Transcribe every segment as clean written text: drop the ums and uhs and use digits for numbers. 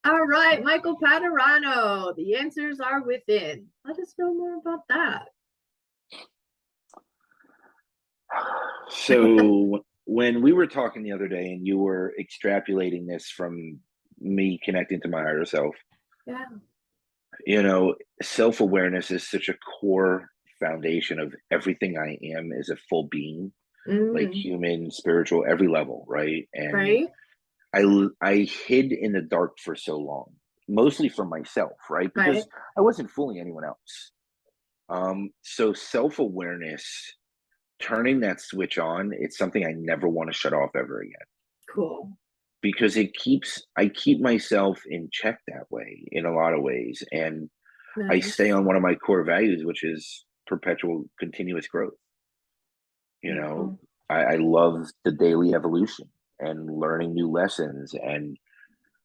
All right, Michael Padurano. The answers are within. Let us know more about that. So when we were talking the other day and you were extrapolating this from me connecting to my higher self, Yeah. self-awareness is such a core foundation of everything I am as a full being, like Mm, human, spiritual, every level, right? And right. I hid in the dark for so long, mostly from myself, right? Right. Because I wasn't fooling anyone else. So self-awareness, turning that switch on, it's something I never want to shut off ever again Cool. because I keep myself in check that way in a lot of ways. And I stay Nice. on one of my core values, which is perpetual continuous growth. You know, Beautiful. I love the daily evolution and learning new lessons and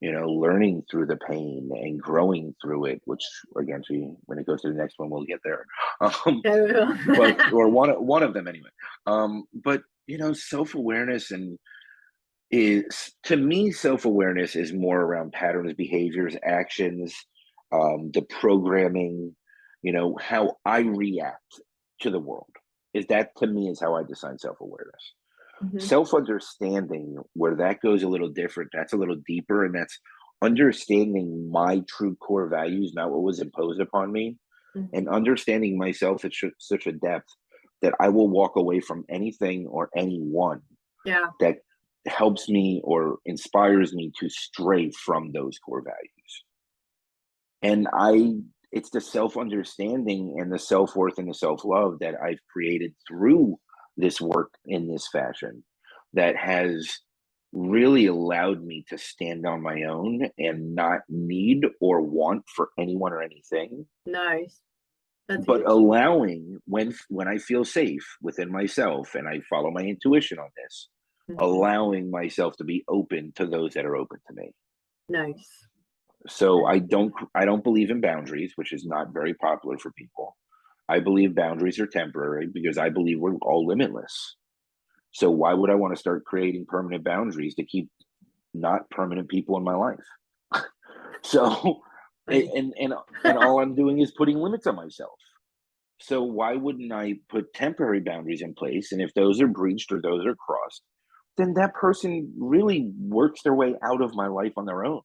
learning through the pain and growing through it, which again, when it goes to the next one, we'll get there. I will. But or one of them anyway. But self-awareness and is to me, self-awareness is more around patterns, behaviors, actions, the programming, how I react to the world. Is that to me is how I define self-awareness. Mhm, Self-understanding, where that goes a little different, that's a little deeper, and that's understanding my true core values, not what was imposed upon me, and mhm. understanding myself at such a depth that I will walk away from anything or anyone Yeah. that helps me or inspires me to stray from those core values. And it's the self understanding and the self worth and the self love that I've created through this work in this fashion that has really allowed me to stand on my own and not need or want for anyone or anything, Nice. That's but huge. allowing when I feel safe within myself and I follow my intuition on this, Mhm. allowing myself to be open to those that are open to me. Nice. So That's I don't believe in boundaries, which is not very popular for people. I believe boundaries are temporary because I believe we're all limitless. So why would I want to start creating permanent boundaries to keep not permanent people in my life? So funny. and all I'm doing is putting limits on myself. So why wouldn't I put temporary boundaries in place? And if those are breached or those are crossed, then that person really works their way out of my life on their own.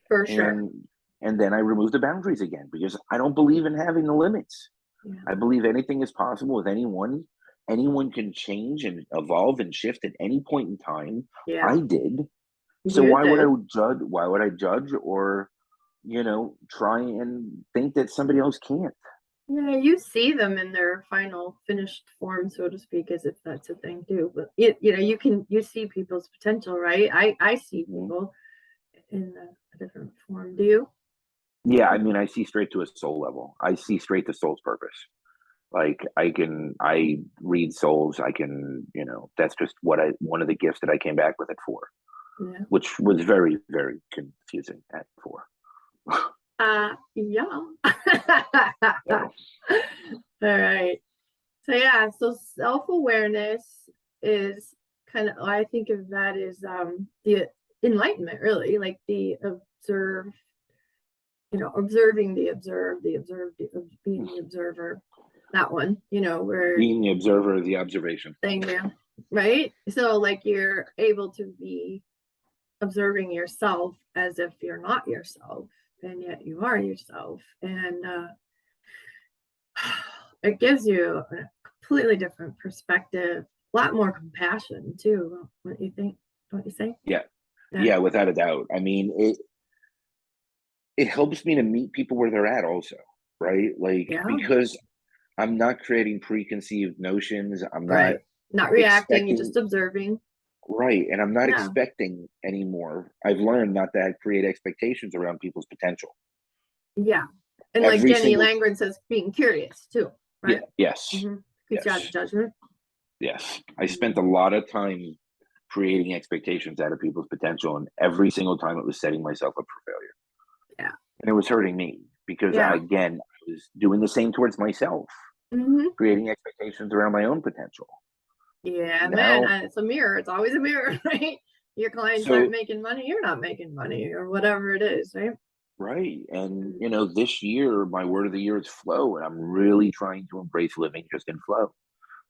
For sure. And and then I remove the boundaries again because I don't believe in having the limits. I Yeah. believe anything is possible with anyone. Anyone can change and evolve and shift at any point in time. Yeah. I did. So You did. why would I judge or, try and think that somebody else can't? Yeah, you see them in their final finished form, so to speak, as if that's a thing too. But you see people's potential, right? I see Mhm. people in a different form. Do you? Yeah, I mean, I see straight to a soul level. I see straight to soul's purpose. Like I read souls. I can, that's just one of the gifts that I came back with it for, Yeah. which was very, very confusing at for. Yeah. So, All right. So yeah, so self-awareness is kind of I think of that as the enlightenment, really, like the observe, observing the observed, being the observer. That one, where being the observer, the observation. thing, yeah, right? So like you're able to be observing yourself as if you're not yourself, and yet you are yourself. And it gives you a completely different perspective, a lot more compassion too. What you think? Don't you say? Yeah, Yeah. yeah, without a doubt. I mean, it helps me to meet people where they're at, also, right? Like Yeah. because I'm not creating preconceived notions. I'm not Right. Not reacting, you're expecting just observing. right, and I'm not Yeah. expecting anymore. I've learned not to create expectations around people's potential. Yeah. And like Every Jenny single Langren says, being curious too, yeah, right? yes, Mm-hmm. Keeps you out of yes, judgment. yes. I spent a Mm-hmm. lot of time creating expectations out of people's potential, and every single time it was setting myself up for failure, Yeah. and it was hurting me because Yeah. I was doing the same towards myself, Mm-hmm. creating expectations around my own potential. Yeah, man. Now, It's a mirror. It's always a mirror, right? Your clients aren't So, making money, you're not making money, or whatever it is, right? right. And, Mm. you know, this year, my word of the year is flow. And I'm really trying to embrace living just in flow,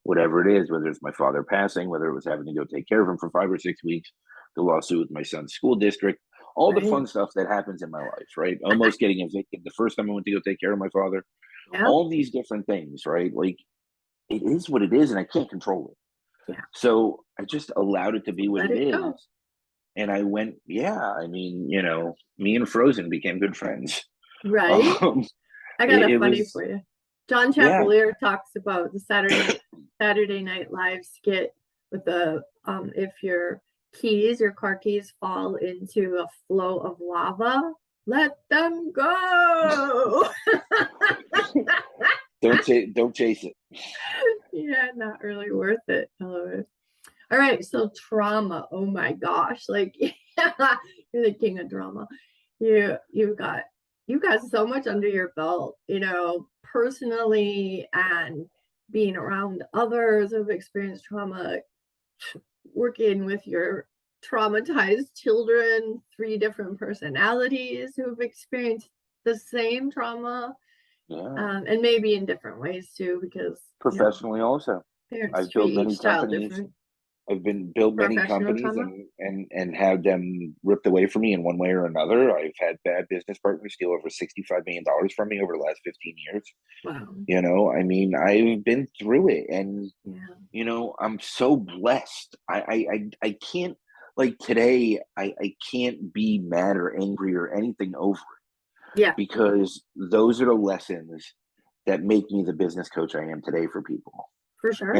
whatever it is, whether it's my father passing, whether it was having to go take care of him for 5 or 6 weeks, the lawsuit with my son's school district, all the Right. fun stuff that happens in my life, right? Almost getting evicted the first time I went to go take care of my father, Yeah. all these different things, right? Like, it is what it is, and I can't control it. Yeah. So I just allowed it to be what Let it it is. go. And I went, yeah, I mean, you know, me and Frozen became good friends. Right? Um, I got it, a it funny was, for you. John yeah, Chapelier talks about the Saturday Night Live skit with the if your car keys fall into a flow of lava, let them go. don't chase it. Yeah, not really worth it. I love it. All right, so trauma. Oh my gosh, like you're the king of drama. You got you got so much under your belt, personally, and being around others who've experienced trauma, working with your traumatized children, 3 different personalities who've experienced the same trauma, Yeah. and maybe in different ways too, because Professionally also. parents I've built treat many each child companies. different. I've been built many Professional companies trauma. and had them ripped away from me in one way or another. I've had bad business partners steal over $65 million from me over the last 15 years. Wow. You know, I mean, I've been through it, and Yeah. you know, I'm so blessed. I can't, like today, I can't be mad or angry or anything over it, Yeah, because those are the lessons that make me the business coach I am today for people. for And sure.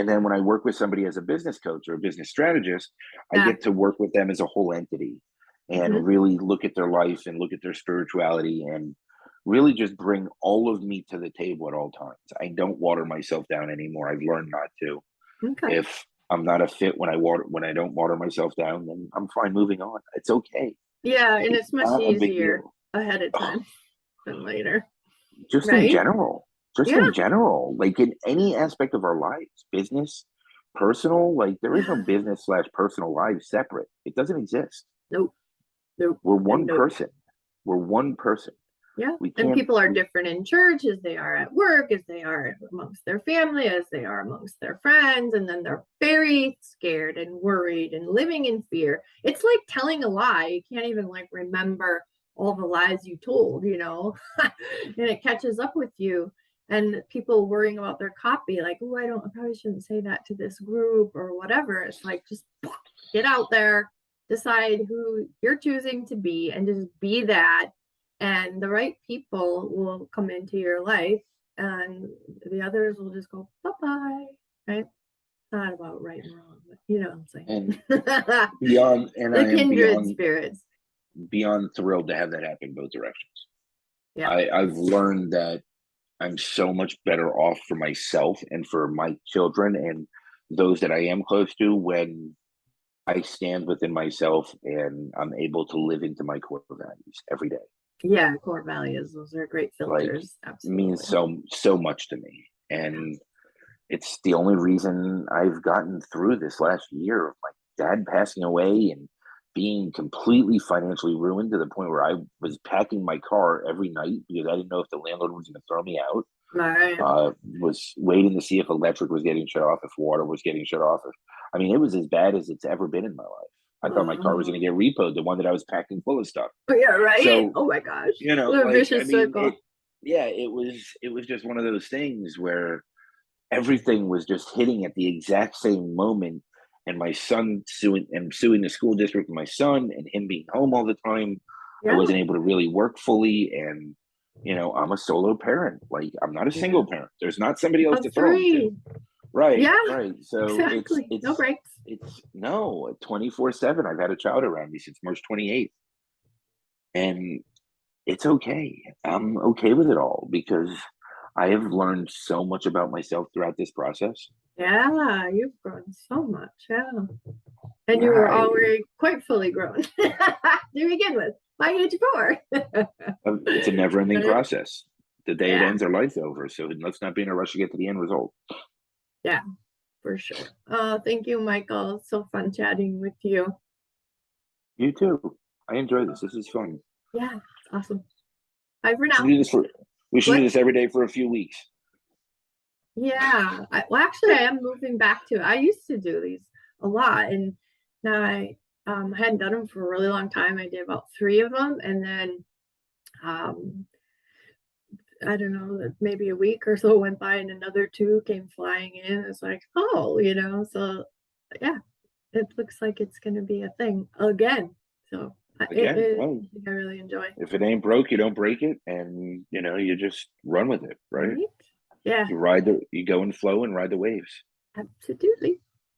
then when I work with somebody as a business coach or a business strategist, I Yeah. get to work with them as a whole entity Hmm. and really look at their life and look at their spirituality and really just bring all of me to the table at all times. I don't water myself down anymore. I've learned not to. Okay. If I'm not a fit when I don't water myself down, then I'm fine moving on. It's okay. Yeah, and It's it's much not a big easier deal. ahead of Ugh, time than later, just in right? general, just Yeah. in general, like in any aspect of our lives, business, personal, like there is no Yeah. business slash personal lives separate. It doesn't exist. Nope. Nope. We're And one nope. person. We're one person. Yeah. We And can't. people are different in church as they are at work, as they are amongst their family, as they are amongst their friends. And then they're very scared and worried and living in fear. It's like telling a lie. You can't even like remember all the lies you told, and it catches up with you. And people worrying about their copy, like, oh, I probably shouldn't say that to this group or whatever. It's like, just get out there, decide who you're choosing to be, and just be that, and the right people will come into your life, and the others will just go bye-bye, right? Not about right and wrong, but you know what I'm saying. And beyond, and The I am kindred spirits. beyond thrilled to have that happen both directions. Yeah. I've learned that I'm so much better off for myself and for my children and those that I am close to when I stand within myself and I'm able to live into my core values every day. Yeah, core values, those are great Like, filters. means Absolutely. so much to me. Yeah. And it's the only reason I've gotten through this last year of my dad passing away and being completely financially ruined to the point where I was packing my car every night because I didn't know if the landlord was going to throw me out. All right. Was waiting to see if electric was getting shut off, if water was getting shut off. I mean, it was as bad as it's ever been in my life. I thought my car was going to get repoed, the one that I was packing full of stuff. Oh, yeah, right. So, Oh my gosh. you know, What a like, I vicious mean, circle. yeah, it was just one of those things where everything was just hitting at the exact same moment. And my son suing the school district with my son and him being home all the time. I Yeah. wasn't able to really work fully. And, you know, I'm a solo parent. Like, I'm not a Yeah. single parent. There's not somebody else Of to throw them to. 3. Right, Yeah, right. So exactly. No breaks. it's no 24/7. I've had a child around me since March 28th. And it's okay. I'm okay with it all because I have learned so much about myself throughout this process. Yeah, you've grown so much. Yeah. And you Yeah, were already quite fully grown to begin with by age 4. it's a never-ending Right? process. The day it Yeah, ends, our life's over. So let's not be in a rush to get to the end result. yeah, for sure. Oh, thank you, Michael. So fun chatting with you. You too. I enjoy this. This is fun. Yeah, awesome. Bye for We should now. do this for. We should do What? this every day for a few weeks. Yeah. Well, actually, I am moving back to it. I used to do these a lot, and now I hadn't done them for a really long time. I did about 3 of them, and then um, I don't know, maybe a week or so went by, and another 2 came flying in. It's like, oh, so yeah, it looks like it's going to be a thing again. So Again, it hey, I really enjoy. if it ain't broke, you don't break it, and you just run with it, right? Right? Yeah, You ride the, you go and flow and ride the waves. absolutely.